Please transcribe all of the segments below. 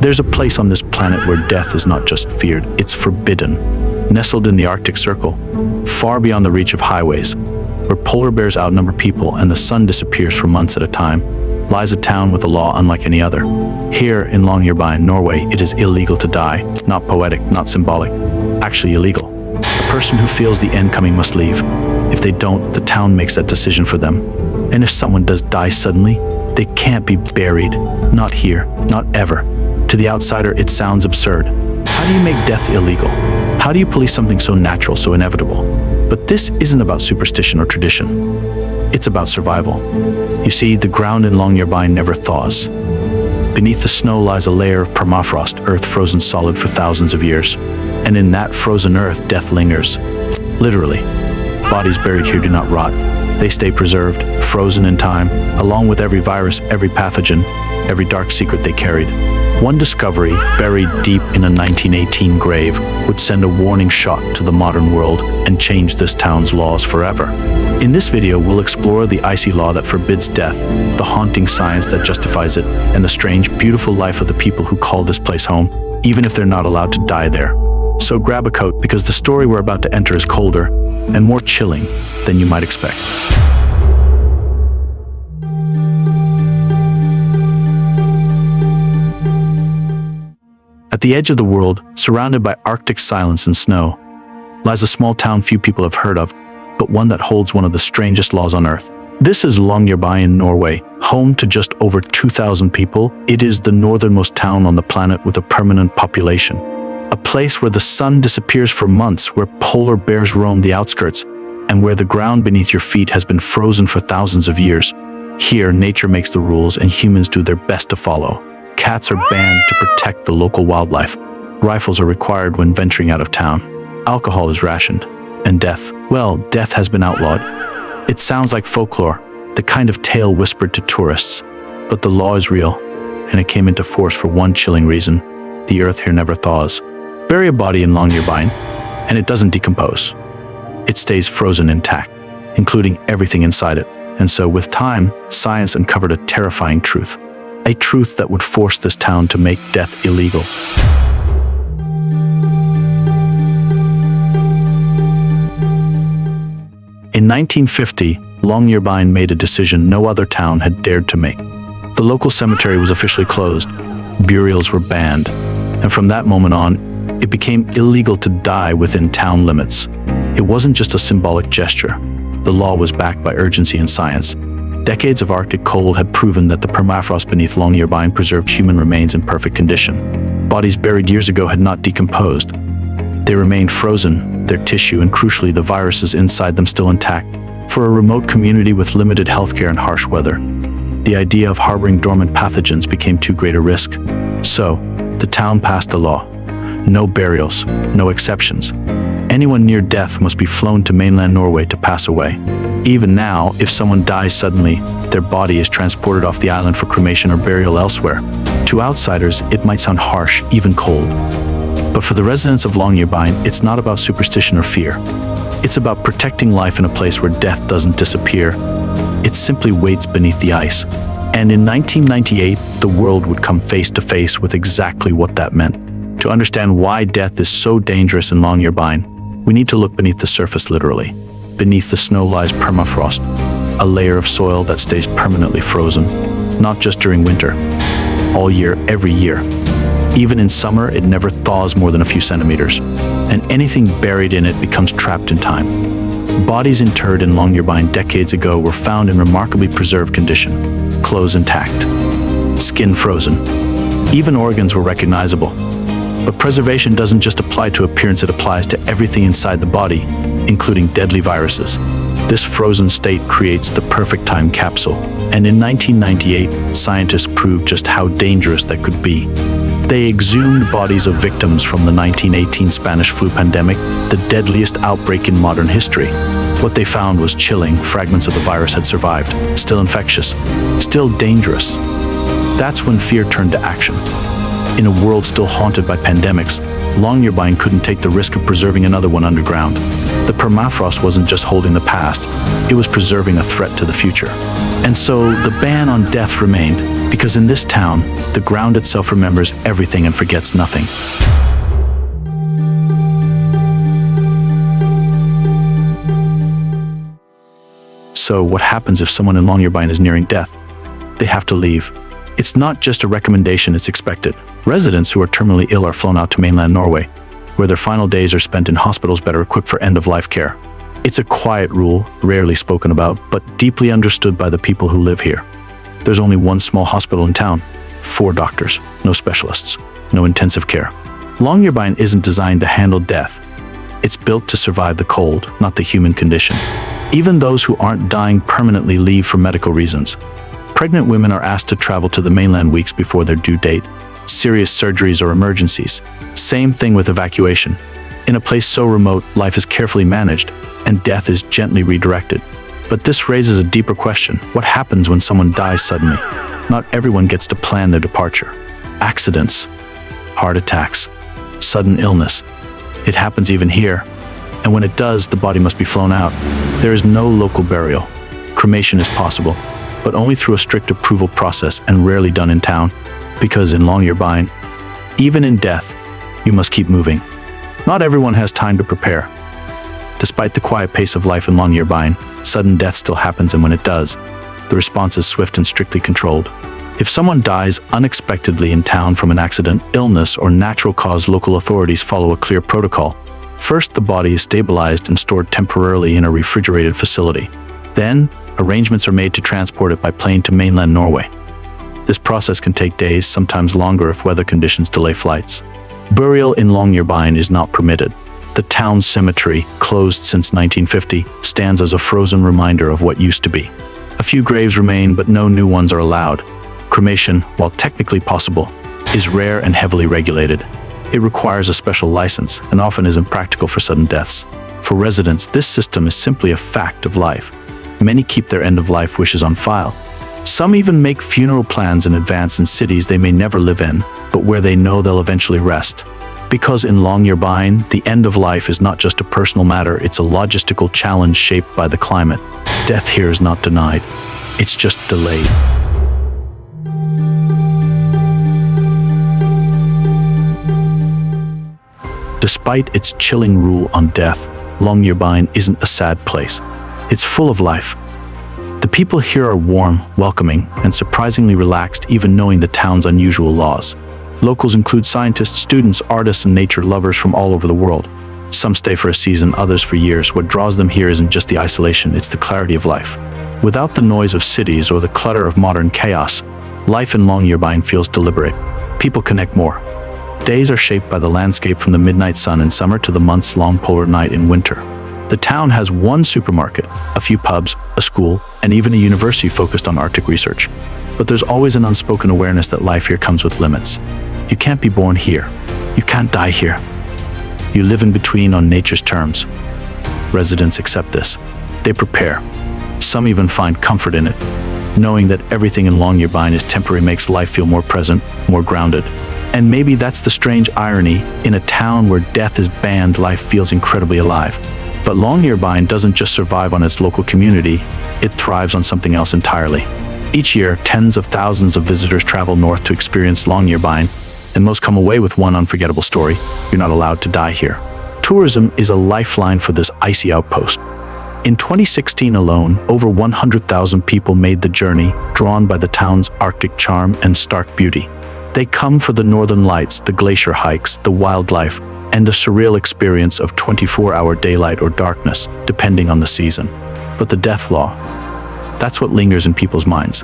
There's a place on this planet where death is not just feared, it's forbidden. Nestled in the Arctic Circle, far beyond the reach of highways, where polar bears outnumber people and the sun disappears for months at a time, lies a town with a law unlike any other. Here in Longyearbyen, Norway, it is illegal to die. Not poetic, not symbolic, actually illegal. A person who feels the end coming must leave. If they don't, the town makes that decision for them. And if someone does die suddenly, they can't be buried. Not here, not ever. To the outsider, it sounds absurd. How do you make death illegal? How do you police something so natural, so inevitable? But this isn't about superstition or tradition. It's about survival. You see, the ground in Longyearbyen never thaws. Beneath the snow lies a layer of permafrost, earth frozen solid for thousands of years. And in that frozen earth, death lingers. Literally. Bodies buried here do not rot. They stay preserved, frozen in time, along with every virus, every pathogen, every dark secret they carried. One discovery, buried deep in a 1918 grave, would send a warning shot to the modern world and change this town's laws forever. In this video, we'll explore the icy law that forbids death, the haunting science that justifies it, and the strange, beautiful life of the people who call this place home, even if they're not allowed to die there. So grab a coat, because the story we're about to enter is colder and more chilling than you might expect. At the edge of the world, surrounded by Arctic silence and snow, lies a small town few people have heard of, but one that holds one of the strangest laws on Earth. This is Longyearbyen, Norway, home to just over 2,000 people. It is the northernmost town on the planet with a permanent population. A place where the sun disappears for months, where polar bears roam the outskirts, and where the ground beneath your feet has been frozen for thousands of years. Here, nature makes the rules and humans do their best to follow. Cats are banned to protect the local wildlife. Rifles are required when venturing out of town. Alcohol is rationed. And death, well, death has been outlawed. It sounds like folklore, the kind of tale whispered to tourists. But the law is real, and it came into force for one chilling reason. The earth here never thaws. Bury a body in Longyearbyen, and it doesn't decompose. It stays frozen intact, including everything inside it. And so, with time, science uncovered a terrifying truth. A truth that would force this town to make death illegal. In 1950, Longyearbyen made a decision no other town had dared to make. The local cemetery was officially closed. Burials were banned. And from that moment on, it became illegal to die within town limits. It wasn't just a symbolic gesture. The law was backed by urgency and science. Decades of Arctic cold had proven that the permafrost beneath Longyearbyen preserved human remains in perfect condition. Bodies buried years ago had not decomposed. They remained frozen, their tissue and crucially the viruses inside them still intact. For a remote community with limited healthcare and harsh weather, the idea of harboring dormant pathogens became too great a risk. So, the town passed a law. No burials, no exceptions. Anyone near death must be flown to mainland Norway to pass away. Even now, if someone dies suddenly, their body is transported off the island for cremation or burial elsewhere. To outsiders, it might sound harsh, even cold. But for the residents of Longyearbyen, it's not about superstition or fear. It's about protecting life in a place where death doesn't disappear. It simply waits beneath the ice. And in 1998, the world would come face to face with exactly what that meant. To understand why death is so dangerous in Longyearbyen, we need to look beneath the surface literally. Beneath the snow lies permafrost, a layer of soil that stays permanently frozen, not just during winter, all year, every year. Even in summer, it never thaws more than a few centimeters, and anything buried in it becomes trapped in time. Bodies interred in Longyearbyen decades ago were found in remarkably preserved condition, clothes intact, skin frozen. Even organs were recognizable. But preservation doesn't just apply to appearance, it applies to everything inside the body, including deadly viruses. This frozen state creates the perfect time capsule, and in 1998, scientists proved just how dangerous that could be. They exhumed bodies of victims from the 1918 Spanish flu pandemic, the deadliest outbreak in modern history. What they found was chilling. Fragments of the virus had survived, still infectious, still dangerous. That's when fear turned to action. In a world still haunted by pandemics, Longyearbyen couldn't take the risk of preserving another one underground. The permafrost wasn't just holding the past, it was preserving a threat to the future. And so the ban on death remained, Because in this town, the ground itself remembers everything and forgets nothing. So what happens if someone in Longyearbyen is nearing death? They have to leave. It's not just a recommendation, it's expected. Residents who are terminally ill are flown out to mainland Norway, where their final days are spent in hospitals better equipped for end-of-life care. It's a quiet rule, rarely spoken about, but deeply understood by the people who live here. There's only one small hospital in town, 4 doctors, no specialists, no intensive care. Longyearbyen isn't designed to handle death. It's built to survive the cold, not the human condition. Even those who aren't dying permanently leave for medical reasons. Pregnant women are asked to travel to the mainland weeks before their due date. Serious surgeries or emergencies. Same thing with evacuation. In a place so remote, life is carefully managed, and death is gently redirected. But this raises a deeper question. What happens when someone dies suddenly? Not everyone gets to plan their departure. Accidents, heart attacks, sudden illness. It happens even here. And when it does, the body must be flown out. There is no local burial. Cremation is possible, but only through a strict approval process and rarely done in town. Because in Longyearbyen, even in death, you must keep moving. Not everyone has time to prepare. Despite the quiet pace of life in Longyearbyen, sudden death still happens, and when it does, the response is swift and strictly controlled. If someone dies unexpectedly in town from an accident, illness, or natural cause, local authorities follow a clear protocol. First, the body is stabilized and stored temporarily in a refrigerated facility. Then, arrangements are made to transport it by plane to mainland Norway. This process can take days, sometimes longer if weather conditions delay flights. Burial in Longyearbyen is not permitted. The town's cemetery, closed since 1950, stands as a frozen reminder of what used to be. A few graves remain, but no new ones are allowed. Cremation, while technically possible, is rare and heavily regulated. It requires a special license and often is impractical for sudden deaths. For residents, this system is simply a fact of life. Many keep their end-of-life wishes on file. Some even make funeral plans in advance in cities they may never live in, but where they know they'll eventually rest. Because in Longyearbyen, the end of life is not just a personal matter, it's a logistical challenge shaped by the climate. Death here is not denied, it's just delayed. Despite its chilling rule on death, Longyearbyen isn't a sad place. It's full of life. The people here are warm, welcoming, and surprisingly relaxed, even knowing the town's unusual laws. Locals include scientists, students, artists, and nature lovers from all over the world. Some stay for a season, others for years. What draws them here isn't just the isolation, it's the clarity of life. Without the noise of cities or the clutter of modern chaos, life in Longyearbyen feels deliberate. People connect more. Days are shaped by the landscape, from the midnight sun in summer to the months-long polar night in winter. The town has one supermarket, a few pubs, a school, and even a university focused on Arctic research. But there's always an unspoken awareness that life here comes with limits. You can't be born here. You can't die here. You live in between on nature's terms. Residents accept this. They prepare. Some even find comfort in it. Knowing that everything in Longyearbyen is temporary makes life feel more present, more grounded. And maybe that's the strange irony. In a town where death is banned, life feels incredibly alive. But Longyearbyen doesn't just survive on its local community, it thrives on something else entirely. Each year, tens of thousands of visitors travel north to experience Longyearbyen, and most come away with one unforgettable story: you're not allowed to die here. Tourism is a lifeline for this icy outpost. In 2016 alone, over 100,000 people made the journey, drawn by the town's Arctic charm and stark beauty. They come for the northern lights, the glacier hikes, the wildlife, and the surreal experience of 24-hour daylight or darkness, depending on the season. But the death law, that's what lingers in people's minds.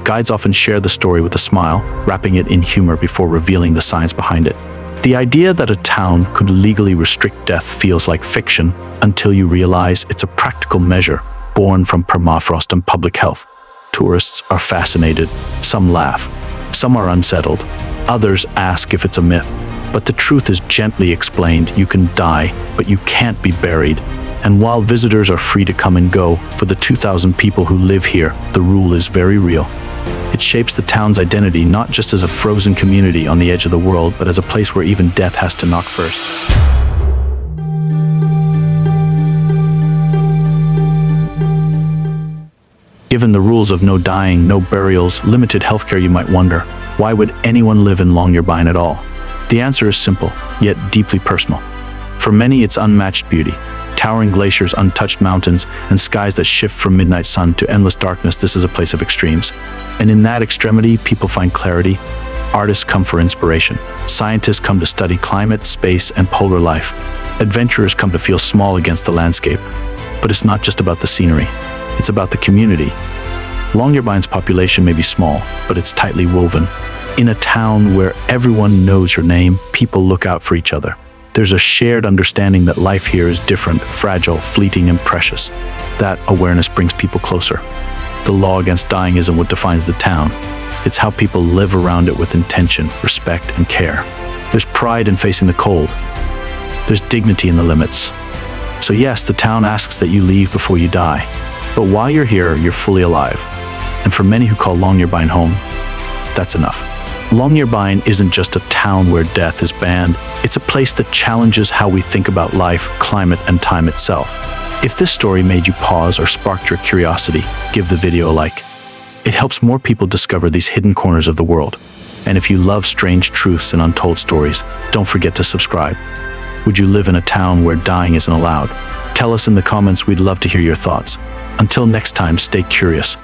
Guides often share the story with a smile, wrapping it in humor before revealing the science behind it. The idea that a town could legally restrict death feels like fiction until you realize it's a practical measure born from permafrost and public health. Tourists are fascinated, some laugh, some are unsettled, others ask if it's a myth. But the truth is gently explained: you can die, but you can't be buried. And while visitors are free to come and go, for the 2,000 people who live here, the rule is very real. It shapes the town's identity not just as a frozen community on the edge of the world, but as a place where even death has to knock first. Given the rules of no dying, no burials, limited healthcare, you might wonder, why would anyone live in Longyearbyen at all? The answer is simple, yet deeply personal. For many, it's unmatched beauty. Towering glaciers, untouched mountains, and skies that shift from midnight sun to endless darkness. This is a place of extremes. And in that extremity, people find clarity. Artists come for inspiration. Scientists come to study climate, space, and polar life. Adventurers come to feel small against the landscape. But it's not just about the scenery. It's about the community. Longyearbyen's population may be small, but it's tightly woven. In a town where everyone knows your name, people look out for each other. There's a shared understanding that life here is different, fragile, fleeting, and precious. That awareness brings people closer. The law against dying isn't what defines the town. It's how people live around it with intention, respect, and care. There's pride in facing the cold. There's dignity in the limits. So yes, the town asks that you leave before you die. But while you're here, you're fully alive. And for many who call Longyearbyen home, that's enough. Longyearbyen isn't just a town where death is banned. It's a place that challenges how we think about life, climate, and time itself. If this story made you pause or sparked your curiosity, give the video a like. It helps more people discover these hidden corners of the world. And if you love strange truths and untold stories, don't forget to subscribe. Would you live in a town where dying isn't allowed? Tell us in the comments. We'd love to hear your thoughts. Until next time, stay curious.